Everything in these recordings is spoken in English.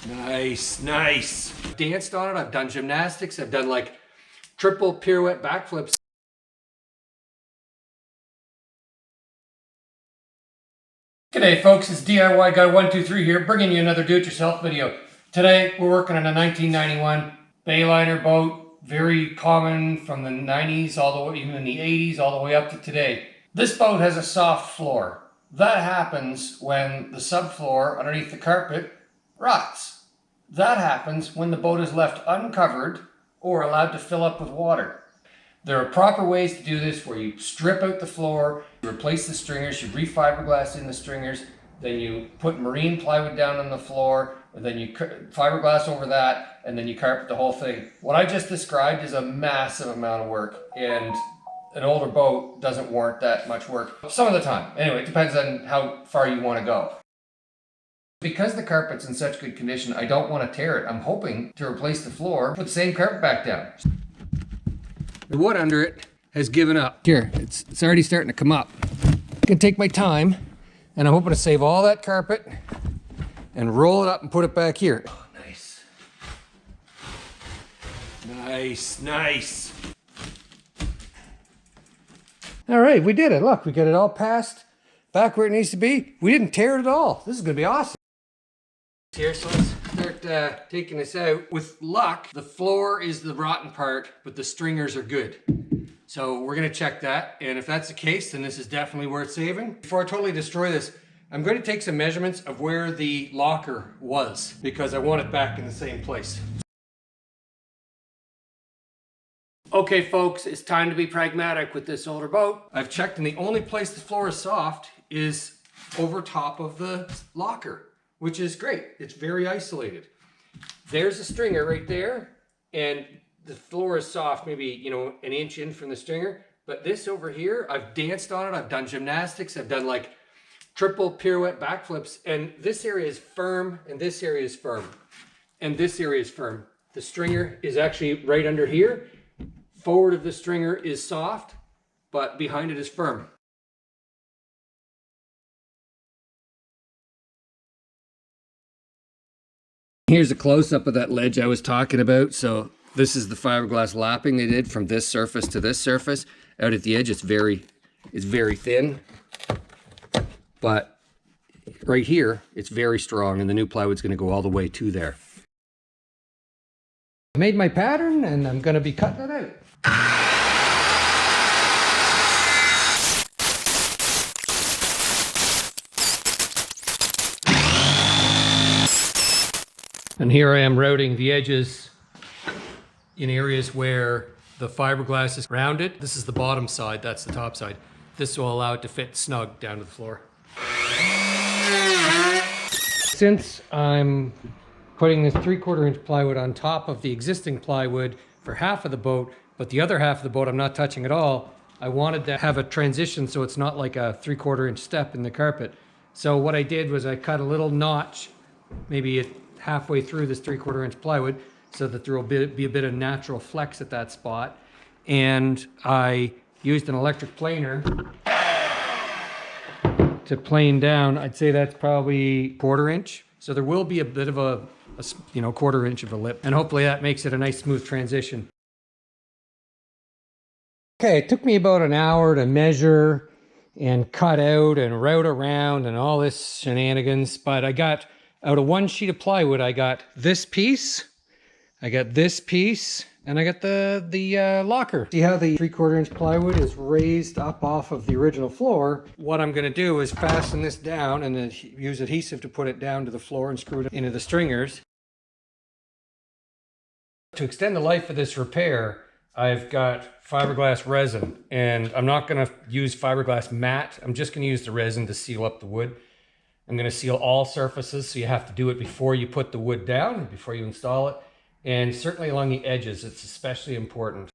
Nice, nice. Danced on it, I've done gymnastics, I've done like triple pirouette backflips. G'day folks, it's DIY Guy 123 here, bringing you another do-it-yourself video. Today we're working on a 1991 Bayliner boat, very common from the 90s all the way, even in the 80s, all the way up to today. This boat has a soft floor. That happens when the subfloor underneath the carpet rots. That happens when the boat is left uncovered or allowed to fill up with water. There are proper ways to do this where you strip out the floor, you replace the stringers, you re-fiberglass in the stringers, then you put marine plywood down on the floor, and then you fiberglass over that, and then you carpet the whole thing. What I just described is a massive amount of work, and an older boat doesn't warrant that much work some of the time. Anyway, it depends on how far you want to go. Because the carpet's in such good condition, I don't want to tear it. I'm hoping to replace the floor, put the same carpet back down. The wood under it has given up. Here, it's already starting to come up. I'm gonna take my time, and I'm hoping to save all that carpet and roll it up and put it back here. Oh, nice. Nice, nice. All right, we did it. Look, we got it all passed back where it needs to be. We didn't tear it at all. This is gonna be awesome. Here, so let's start taking this out. With luck, the floor is the rotten part, but the stringers are good. So we're gonna check that, and if that's the case, then this is definitely worth saving. Before I totally destroy this, I'm going to take some measurements of where the locker was, because I want it back in the same place. Okay folks, it's time to be pragmatic with this older boat. I've checked, and the only place the floor is soft is over top of the locker, which is great. It's very isolated. There's a stringer right there, and the floor is soft, maybe, you know, an inch in from the stringer. But this over here, I've danced on it, I've done gymnastics, I've done like triple pirouette backflips, and this area is firm, and this area is firm, and this area is firm. The stringer is actually right under here. Forward of the stringer is soft, but behind it is firm. Here's a close-up of that ledge I was talking about. So this is the fiberglass lapping they did from this surface to this surface. Out at the edge, it's very thin, but right here, it's very strong, and the new plywood's gonna go all the way to there. I made my pattern, and I'm gonna be cutting it out. And here I am routing the edges in areas where the fiberglass is rounded. This is the bottom side, that's the top side. This will allow it to fit snug down to the floor. Since I'm putting this 3/4 inch plywood on top of the existing plywood for half of the boat, but the other half of the boat I'm not touching at all, I wanted to have a transition so it's not like a 3/4 inch step in the carpet. So what I did was I cut a little notch, maybe halfway through this 3/4 inch plywood, so that there will be a bit of natural flex at that spot. And I used an electric planer to plane down. I'd say that's probably 1/4 inch. So there will be a bit of a 1/4 inch of a lip, and hopefully that makes it a nice smooth transition. Okay, it took me about an hour to measure and cut out and route around and all this shenanigans, but I got, out of one sheet of plywood, I got this piece, I got this piece, and I got the locker. See how the 3/4 inch plywood is raised up off of the original floor? What I'm gonna do is fasten this down and then use adhesive to put it down to the floor and screw it into the stringers. To extend the life of this repair, I've got fiberglass resin, and I'm not gonna use fiberglass matte. I'm just gonna use the resin to seal up the wood. I'm gonna seal all surfaces, so you have to do it before you put the wood down, before you install it. And certainly along the edges, it's especially important.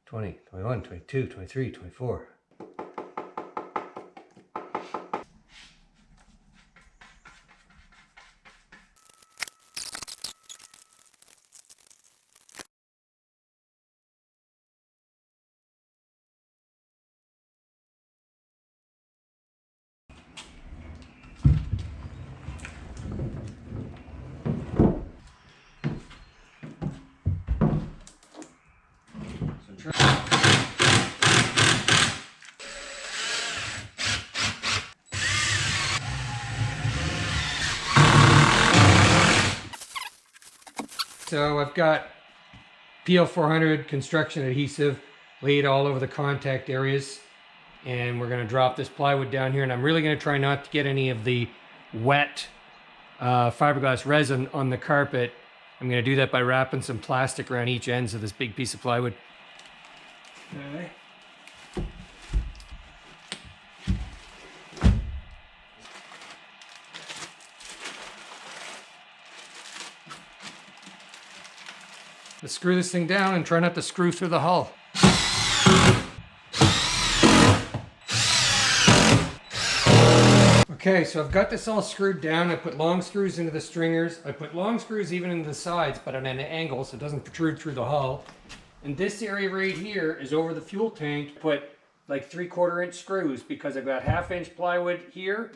'20, '21, '22, '23, '24. so I've got PL400 construction adhesive laid all over the contact areas, and we're going to drop this plywood down here, and I'm really going to try not to get any of the wet fiberglass resin on the carpet. I'm going to do that by wrapping some plastic around each ends of this big piece of plywood. Okay. Let's screw this thing down and try not to screw through the hull. Okay, so I've got this all screwed down. I put long screws into the stringers. I put long screws even into the sides, but at an angle so it doesn't protrude through the hull. And this area right here is over the fuel tank. Put like 3/4 inch screws because I've got 1/2 inch plywood here,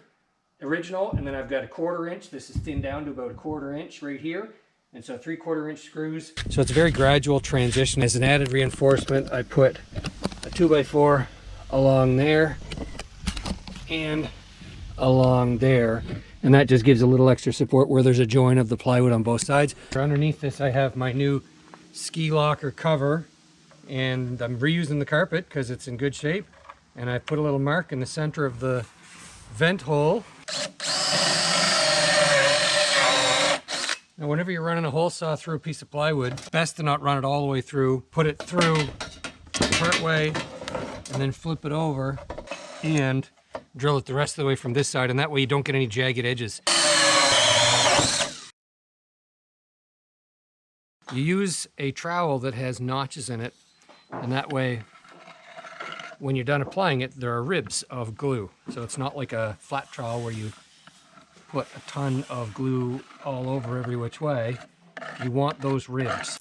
original, and then I've got 1/4 inch. This is thinned down to about 1/4 inch right here. And so 3/4 inch screws. So it's a very gradual transition. As an added reinforcement, I put a 2x4 along there and along there. And that just gives a little extra support where there's a joint of the plywood on both sides. Underneath this, I have my new ski locker cover, and I'm reusing the carpet because it's in good shape. And I put a little mark in the center of the vent hole. Now, whenever you're running a hole saw through a piece of plywood, it's best to not run it all the way through. Put it through part way and then flip it over and drill it the rest of the way from this side, and that way you don't get any jagged edges. You use a trowel that has notches in it, and that way when you're done applying it, there are ribs of glue. So it's not like a flat trowel where you put a ton of glue all over every which way. You want those ribs.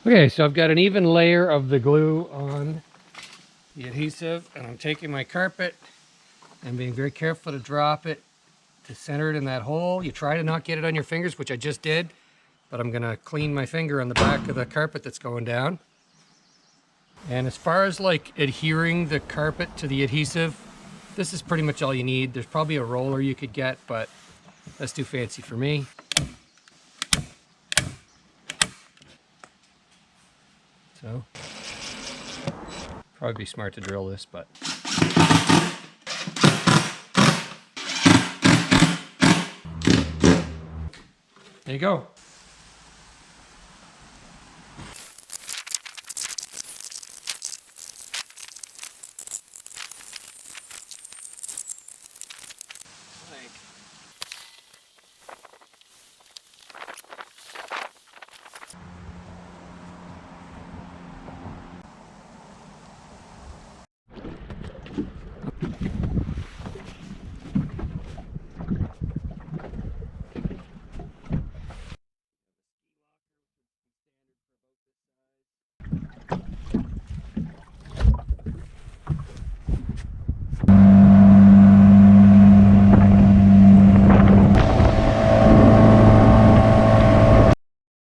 Okay, so I've got an even layer of the glue on the adhesive, and I'm taking my carpet and being very careful to drop it to center it in that hole. You try to not get it on your fingers, which I just did, but I'm gonna clean my finger on the back of the carpet that's going down. And as far as like adhering the carpet to the adhesive, this is pretty much all you need. There's probably a roller you could get, but that's too fancy for me. So, probably be smart to drill this, but. There you go.